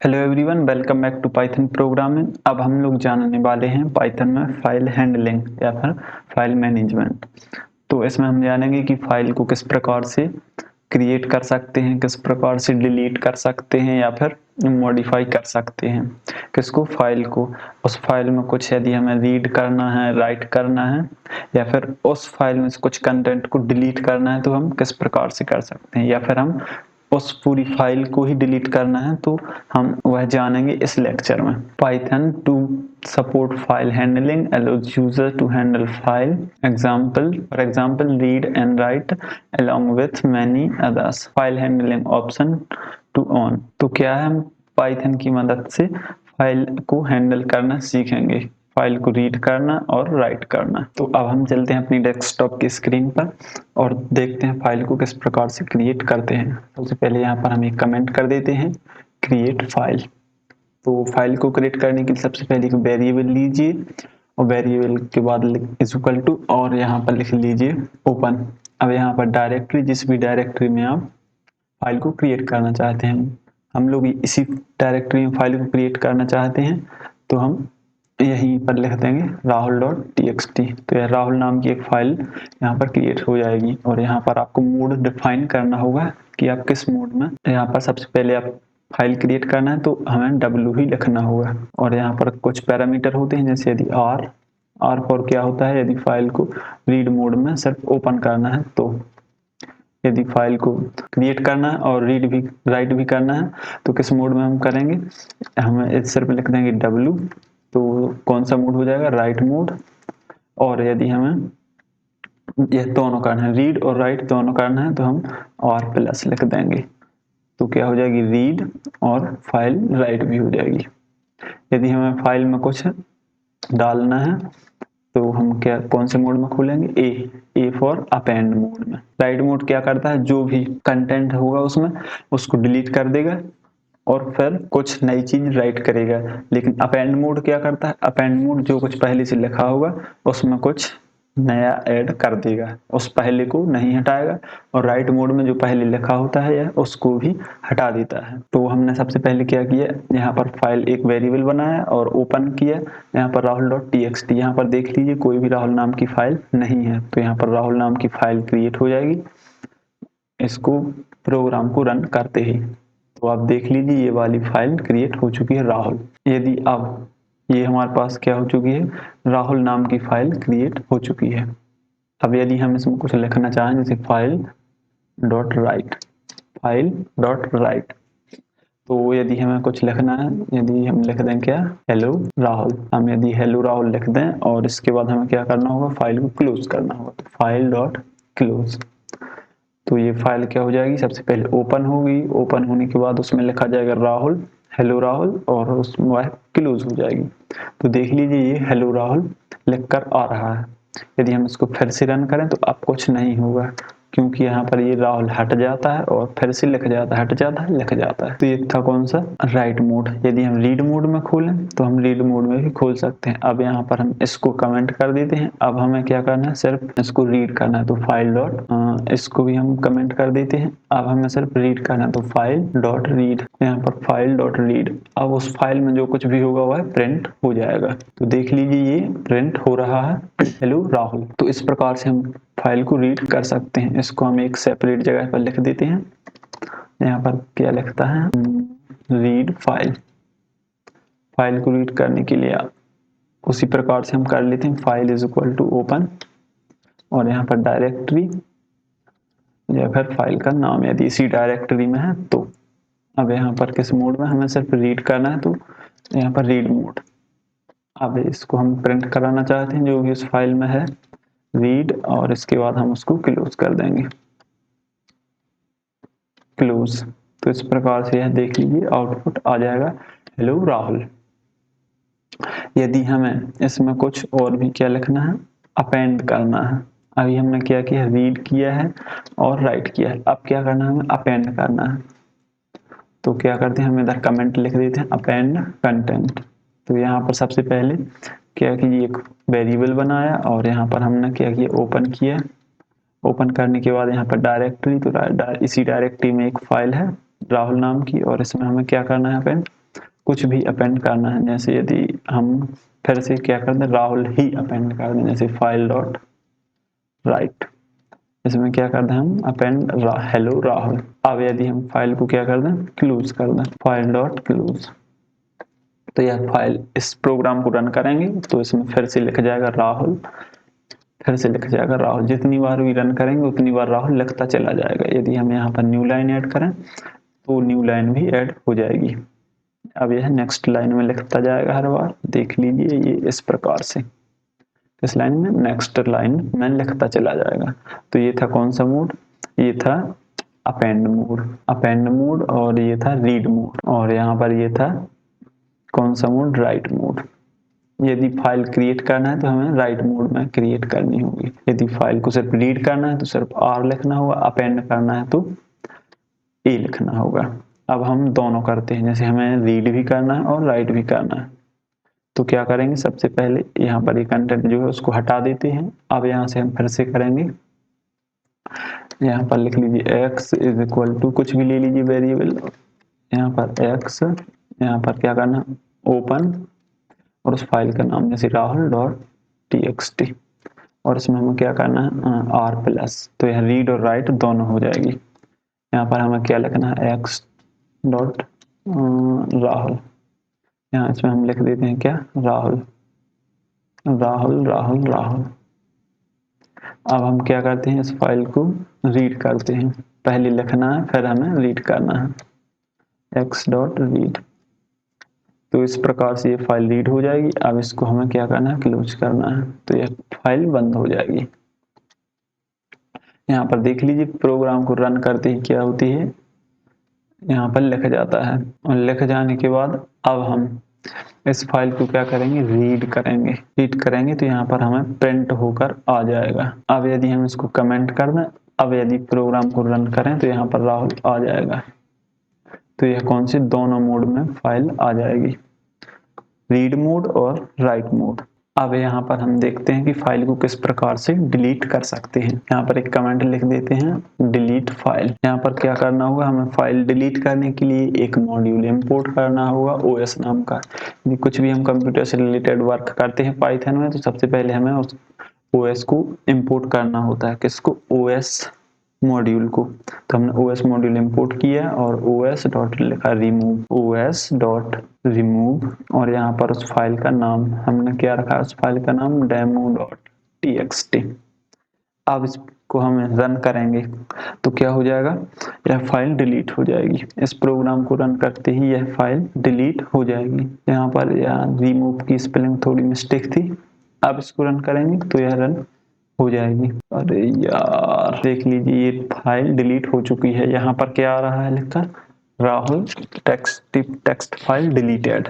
Hello everyone, welcome back to Python programming. अब हम लोग जानने वाले हैं पाइथन में फाइल हैंडलिंग या फिर फाइल मैनेजमेंट। तो इसमें हम जानेंगे कि फाइल को किस प्रकार से क्रिएट कर सकते हैं, किस प्रकार से डिलीट कर सकते हैं या फिर मॉडिफाई कर सकते हैं। किसको? फाइल को। उस फाइल में कुछ यदि हमें रीड करना है, राइट करना है या फिर उस फाइल में से कुछ कंटेंट को डिलीट करना है तो हम किस प्रकार से कर सकते हैं, या फिर हम उस पूरी फाइल को ही डिलीट करना है तो हम वह जानेंगे इस लेक्चर में। Python to support file handling allows user to handle file for example read and write along with many others file handling option to on। तो क्या है, हम पाइथन की मदद से फाइल को हैंडल करना सीखेंगे, फाइल को रीड करना और राइट करना। तो अब हम चलते हैं अपनी डेस्कटॉप की स्क्रीन पर और देखते हैं फाइल को किस प्रकार से क्रिएट करते हैं। सबसे पहले यहाँ पर हम एक कमेंट कर देते हैं, क्रिएट फाइल। तो फाइल को क्रिएट करने के लिए सबसे पहले एक वेरिएबल लीजिए और वेरिएबल के बाद इज इक्वल टू और यहाँ पर लिख लीजिए ओपन। अब यहाँ पर डायरेक्टरी, जिस भी डायरेक्टरी में आप फाइल को क्रिएट करना चाहते हैं, हम लोग इसी डायरेक्टरी में फाइल को क्रिएट करना चाहते हैं तो हम यहीं पर लिख देंगे rahul.txt। तो यह राहुल नाम की एक फाइल यहाँ पर क्रिएट हो जाएगी और यहाँ पर आपको मोड डिफाइन करना होगा कि आप किस मोड में। यहाँ पर सबसे पहले आप फाइल क्रिएट करना है तो हमें W ही लिखना होगा और यहाँ पर कुछ पैरामीटर होते हैं, जैसे यदि R फॉर क्या होता है, यदि फाइल को रीड मोड में सिर्फ ओपन करना है, तो यदि फाइल को क्रिएट करना है और रीड भी राइट भी करना है तो किस मोड में हम करेंगे, हमें सिर्फ लिख देंगे W। तो कौन सा मोड हो जाएगा? Right mode. और यदि हमें यह दोनों करना है, रीड और राइट दोनों करना है, तो हम R+ लिख देंगे। तो क्या हो जाएगी? रीड और फाइल राइट भी हो जाएगी। यदि हमें फाइल में कुछ डालना है तो हम क्या कौन से मोड में खोलेंगे? ए फॉर अपेंड मोड में। राइट मोड क्या करता है, जो भी कंटेंट होगा उसमें उसको डिलीट कर देगा और फिर कुछ नई चीज राइट करेगा। लेकिन अपेंड मोड क्या करता है? अपेंड मोड जो कुछ पहले से लिखा होगा उसमें कुछ नया ऐड कर देगा, उस पहले को नहीं हटाएगा। और राइट मोड में जो पहले लिखा होता है या उसको भी हटा देता है। तो हमने सबसे पहले क्या किया, यहाँ पर फाइल एक वेरिएबल बनाया और ओपन किया। यहाँ पर rahul.txt, यहाँ पर देख लीजिए कोई भी राहुल नाम की फाइल नहीं है, तो यहाँ पर राहुल नाम की फाइल क्रिएट हो जाएगी इसको प्रोग्राम को रन करते ही। तो आप देख लीजिए ये वाली फाइल क्रिएट हो चुकी है राहुल। यदि अब ये हमारे पास क्या हो चुकी है, राहुल नाम की फाइल क्रिएट हो चुकी है। अब यदि हम इसमें कुछ लिखना चाहें, जैसे फाइल डॉट राइट, तो यदि हमें कुछ लिखना है, यदि हम लिख दें क्या, हेलो राहुल। हम यदि हेलो राहुल लिख दें और इसके बाद हमें क्या करना होगा, फाइल को क्लोज करना होगा। तो फाइल डॉट क्लोज, तो ये फाइल क्या हो जाएगी, सबसे पहले ओपन होगी। ओपन होने के बाद उसमें लिखा जाएगा राहुल, हेलो राहुल, और उसमें वह क्लोज हो जाएगी। तो देख लीजिए ये हेलो राहुल लिखकर आ रहा है। यदि हम इसको फिर से रन करें तो अब कुछ नहीं होगा, क्योंकि यहाँ पर ये राहुल हट जाता है और फिर से लिख जाता है, हट जाता है, लिख जाता है। तो ये था कौन सा, राइट मोड। यदि हम रीड मोड में खोलें तो हम रीड मोड में भी खोल सकते हैं। अब यहाँ पर हम इसको कमेंट कर देते हैं। अब हमें क्या करना है, सिर्फ इसको रीड करना है। तो फाइल डॉट, इसको भी हम कमेंट कर देते हैं। अब हमें सिर्फ रीड करना है, तो फाइल डॉट रीड, यहाँ पर फाइल डॉट रीड। अब उस फाइल में जो कुछ भी होगा वह प्रिंट हो जाएगा। तो देख लीजिए ये प्रिंट हो रहा है, हेलो राहुल। तो इस प्रकार से हम फाइल को रीड कर सकते हैं। इसको हम एक सेपरेट जगह पर लिख देते हैं। यहाँ पर क्या लिखता है, रीड फाइल। फाइल को रीड करने के लिए उसी प्रकार से हम कर लेते हैं, file is equal to open और यहाँ पर डायरेक्टरी या फिर फाइल का नाम यदि इसी डायरेक्टरी में है तो। अब यहाँ पर किस मोड में हमें सिर्फ रीड करना है, तो यहाँ पर रीड मोड। अब इसको हम प्रिंट कराना चाहते हैं जो भी उस फाइल में है, रीड, और इसके बाद हम उसको क्लोज कर देंगे, क्लोज। तो इस प्रकार से यह देख लीजिए आउटपुट आ जाएगा, हेलो राहुल। यदि हमें इसमें कुछ और भी क्या लिखना है, अपेंड करना है। अभी हमने क्या किया, रीड किया है और राइट किया है। अब क्या करना है, हमें अपेंड करना है। तो क्या करते हैं, हम इधर कमेंट लिख देते हैं, अपेंड कंटेंट। तो यहाँ पर सबसे पहले क्या कीजिए, एक वेरिएबल बनाया और यहाँ पर हमने क्या किया, ओपन किया ओपन करने के बाद यहाँ पर डायरेक्टरी, तो इसी डायरेक्टरी में एक फाइल है राहुल नाम की, और इसमें हमें क्या करना है अपेंड, कुछ भी अपेंड करना है। जैसे यदि हम फिर से क्या कर दें, राहुल ही अपेंड कर दें, जैसे फाइल डॉट राइट, इसमें क्या कर दें हम अपेंड हेलो राहुल। अब यदि हम फाइल को क्या कर दें, क्लोज कर दें, फाइल डॉट क्लोज, तो यह फाइल, इस प्रोग्राम को रन करेंगे तो इसमें फिर से लिख जाएगा राहुल, फिर से लिख जाएगा राहुल। जितनी बार भी रन करेंगे उतनी बार राहुल लिखता चला जाएगा। यदि हम यहाँ पर न्यू लाइन ऐड करें तो न्यू लाइन भी ऐड हो जाएगी। अब यह नेक्स्ट लाइन में लिखता जाएगा हर बार, देख लीजिए ये इस प्रकार से, इस लाइन में नेक्स्ट लाइन में लिखता चला जाएगा। तो ये था कौन सा मोड, ये था अपेंड मोड, अपेंड मोड, और ये था रीड मोड, और यहाँ पर ये था कौन सा मोड, राइट मोड। यदि फाइल क्रिएट करना है तो हमें राइट मोड में क्रिएट करनी होगी। यदि फाइल को सिर्फ रीड करना है तो सिर्फ आर लिखना होगा, अपेंड करना है तो ए लिखना होगा। अब हम दोनों करते हैं, जैसे हमें रीड भी करना है और राइट भी करना है। तो क्या करेंगे, सबसे पहले यहाँ पर ये कंटेंट जो है उसको हटा देते हैं। अब यहाँ से हम फिर से करेंगे, यहाँ पर लिख लीजिए x इज इक्वल टू कुछ भी ले लीजिए वेरिएबल, यहाँ पर x, यहाँ पर क्या करना, ओपन, और उस फाइल का नाम जैसे राहुल डॉट txt, और इसमें हमें क्या करना है आर प्लस, तो यह रीड और राइट दोनों हो जाएगी। यहाँ पर हमें क्या लिखना है, x डॉट राहुल, यहाँ इसमें हम लिख देते हैं क्या, राहुल राहुल राहुल राहुल। अब हम क्या करते हैं, इस फाइल को रीड करते हैं, पहले लिखना है फिर हमें रीड करना है, x डॉट रीड। तो इस प्रकार से ये फाइल रीड हो जाएगी। अब इसको हमें क्या करना है, क्लोज करना है, तो यह फाइल बंद हो जाएगी। यहाँ पर देख लीजिए प्रोग्राम को रन करते ही क्या होती है, यहाँ पर लिख जाता है, और लिख जाने के बाद अब हम इस फाइल को क्या करेंगे, रीड करेंगे तो यहाँ पर हमें प्रिंट होकर आ जाएगा। अब यदि हम इसको कमेंट कर दें, अब यदि प्रोग्राम को रन करें तो यहाँ पर राहुल आ जाएगा। तो यह कौन सी, दोनों मोड में फाइल आ जाएगी, रीड मोड और राइट मोड। अब यहाँ पर हम देखते हैं कि फाइल को किस प्रकार से डिलीट कर सकते हैं। यहाँ पर एक कमेंट लिख देते हैं, डिलीट फाइल। यहाँ पर क्या करना होगा, हमें फाइल डिलीट करने के लिए एक मॉड्यूल इंपोर्ट करना होगा OS नाम का। कुछ भी हम कंप्यूटर से रिलेटेड वर्क करते हैं पाइथन में, तो सबसे पहले हमें उस OS को इंपोर्ट करना होता है। किसको, OS मॉड्यूल को। तो हमने OS मॉड्यूल इंपोर्ट किया और OS डॉट लिखा रिमूव, OS डॉट रिमूव, और यहाँ पर उस फाइल का नाम हमने क्या रखा, उस फाइल का नाम demo.txt। अब इसको हम रन करेंगे तो क्या हो जाएगा, यह फाइल डिलीट हो जाएगी। इस प्रोग्राम को रन करते ही यह फाइल डिलीट हो जाएगी। यहाँ पर रिमूव की स्पेलिंग थोड़ी मिस्टेक थी। अब इसको रन करेंगे तो यह रन हो जाएगी। अरे यार देख लीजिए ये फाइल डिलीट हो चुकी है। यहाँ पर क्या आ रहा है लिखकर, राहुल टेक्स्ट फाइल डिलीटेड।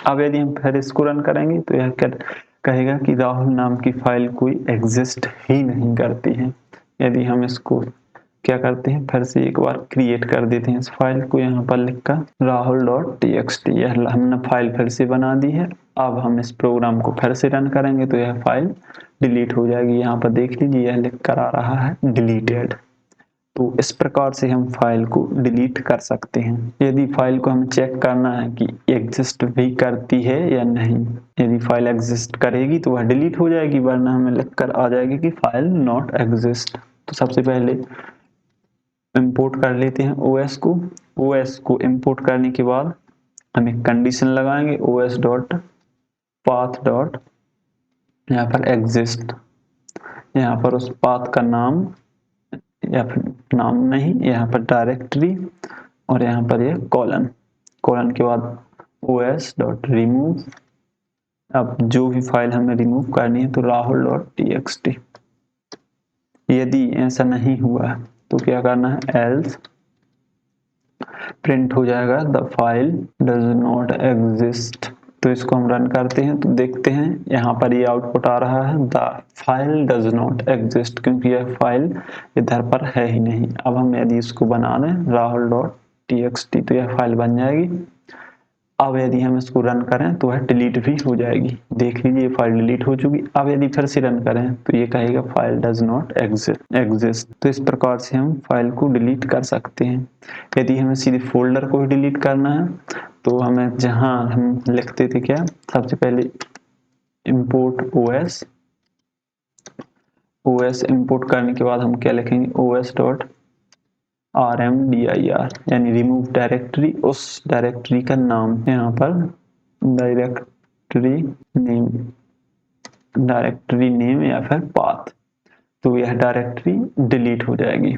अब यदि हम फिर इसको रन करेंगे तो यह कहेगा कि राहुल नाम की फाइल कोई एग्जिस्ट ही नहीं करती है। यदि हम इसको क्या करते हैं, फिर से एक बार क्रिएट कर देते हैं इस फाइल को, यहाँ पर लिखकर rahul.txt, यह हमने फाइल फिर से बना दी है। अब हम इस प्रोग्राम को फिर से रन करेंगे तो यह फाइल डिलीट हो जाएगी। यहाँ पर देख लीजिए यह लिख कर आ रहा है डिलीटेड। तो इस प्रकार से हम फाइल को डिलीट कर सकते हैं। यदि फाइल को हमें चेक करना है कि एग्जिस्ट भी करती है या नहीं, यदि फाइल एग्जिस्ट करेगी तो वह डिलीट हो जाएगी, वरना हमें लिख कर आ जाएगी कि फाइल नॉट एग्जिस्ट। तो सबसे पहले इंपोर्ट कर लेते हैं OS को इंपोर्ट करने के बाद हम एक कंडीशन लगाएंगे, OS डॉट पाथ डॉट यहाँ पर एग्जिस्ट, यहाँ पर उस पाथ का नाम, या फिर नाम नहीं, यहाँ पर डायरेक्टरी, और यहाँ पर ये कॉलन के बाद OS डॉट रिमूव। अब जो भी फाइल हमें रिमूव करनी है तो rahul.txt। यदि ऐसा नहीं हुआ तो क्या करना है, एल्स प्रिंट हो जाएगा the file does not exist. तो इसको हम रन करते हैं तो देखते हैं यहाँ पर ये आउटपुट आ रहा है, the file does not exist, क्योंकि यह फाइल इधर पर है ही नहीं। अब हम यदि इसको बना दें rahul.txt तो यह फाइल बन जाएगी। अब यदि हम इसको रन करें तो वह डिलीट भी हो जाएगी। देख लीजिए फाइल डिलीट हो चुकी। अब यदि फिर से रन करें तो ये कहेगा फाइल डज नॉट एग्जिस्ट। तो इस प्रकार से हम फाइल को डिलीट कर सकते हैं। यदि हमें सीधे फोल्डर को ही डिलीट करना है तो हमें जहां हम लिखते थे क्या, सबसे पहले import OS इंपोर्ट करने के बाद हम क्या लिखेंगे, os.rmdir यानी रिमूव डायरेक्टरी। उस डायरेक्टरी का नाम यहाँ पर डायरेक्टरी नेम या फिर पाथ, तो यह डायरेक्टरी डिलीट हो जाएगी।